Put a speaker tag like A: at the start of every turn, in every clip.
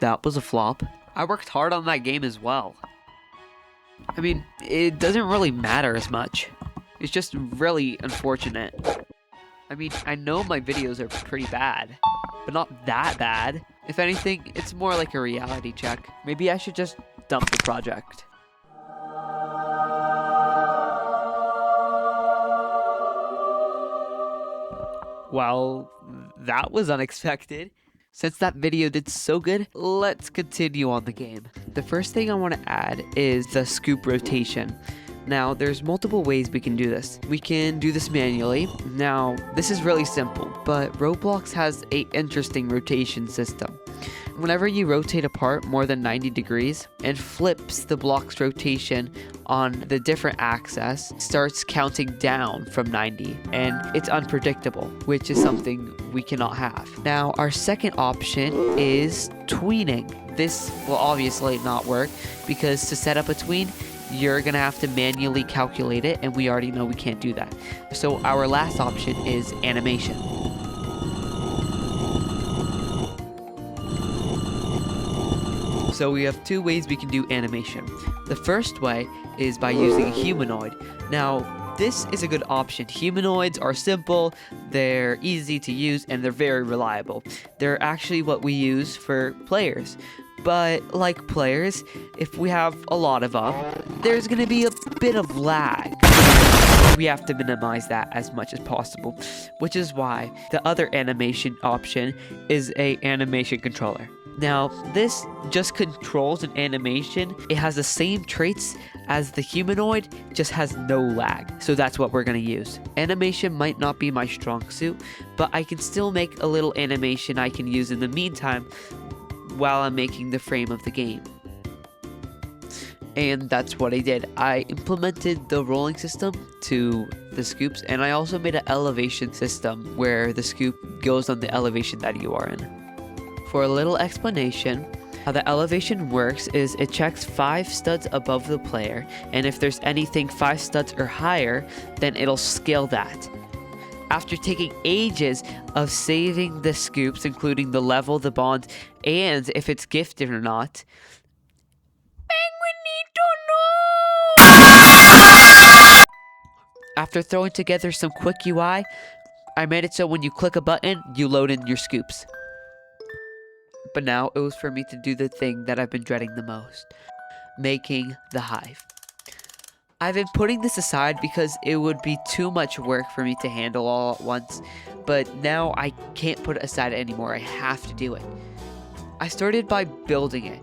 A: that was a flop. I worked hard on that game as well. I mean, it doesn't really matter as much. It's just really unfortunate. I mean, I know my videos are pretty bad, but not that bad. If anything, it's more like a reality check. Maybe I should just dump the project. Well, that was unexpected. Since that video did so good, let's continue on the game. The first thing I want to add is the scoop rotation. Now, there's multiple ways we can do this. We can do this manually. Now, this is really simple, but Roblox has an interesting rotation system. Whenever you rotate a part more than 90 degrees, it flips the block's rotation on the different axis, starts counting down from 90, and it's unpredictable, which is something we cannot have. Now, our second option is tweening. This will obviously not work because to set up a tween, you're gonna have to manually calculate it, and we already know we can't do that. So our last option is animation. So we have two ways we can do animation. The first way is by using a humanoid. Now, this is a good option. Humanoids are simple, they're easy to use, and they're very reliable. They're actually what we use for players. But like players, if we have a lot of them, there's gonna be a bit of lag. We have to minimize that as much as possible, which is why the other animation option is an animation controller. Now, this just controls an animation. It has the same traits as the humanoid, just has no lag. So that's what we're gonna use. Animation might not be my strong suit, but I can still make a little animation I can use in the meantime while I'm making the frame of the game. And that's what I did. I implemented the rolling system to the scoops, and I also made an elevation system where the scoop goes on the elevation that you are in. For a little explanation, how the elevation works is it checks 5 studs above the player, and if there's anything 5 studs or higher, then it'll scale that. After taking ages of saving the scoops, including the level, the bond, and if it's gifted or not, after throwing together some quick UI, I made it so when you click a button, you load in your scoops. But now it was for me to do the thing that I've been dreading the most, making the hive. I've been putting this aside because it would be too much work for me to handle all at once, but now I can't put it aside anymore. I have to do it. I started by building it,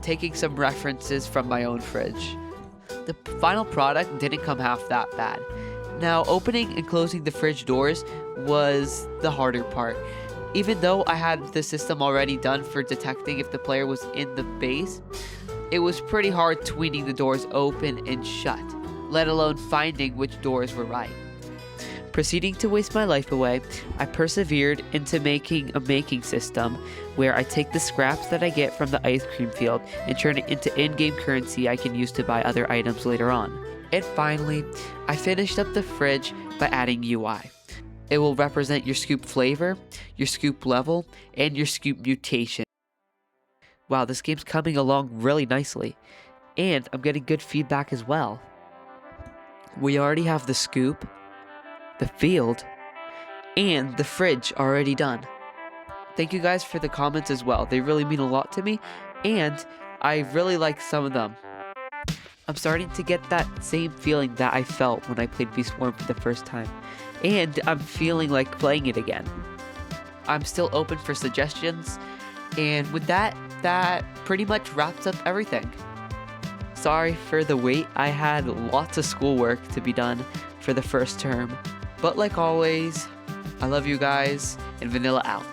A: taking some references from my own fridge. The final product didn't come half that bad. Now, opening and closing the fridge doors was the harder part. Even though I had the system already done for detecting if the player was in the base, it was pretty hard tweening the doors open and shut, let alone finding which doors were right. Proceeding to waste my life away, I persevered into making a making system where I take the scraps that I get from the ice cream field and turn it into in-game currency I can use to buy other items later on. And finally, I finished up the fridge by adding UI. It will represent your scoop flavor, your scoop level, and your scoop mutation. Wow, this game's coming along really nicely, and I'm getting good feedback as well. We already have the scoop, the field, and the fridge already done. Thank you guys for the comments as well. They really mean a lot to me, and I really like some of them. I'm starting to get that same feeling that I felt when I played Bee Swarm for the first time, and I'm feeling like playing it again. I'm still open for suggestions, and with that pretty much wraps up everything. Sorry for the wait, I had lots of schoolwork to be done for the first term, but like always, I love you guys, and Vanilla out.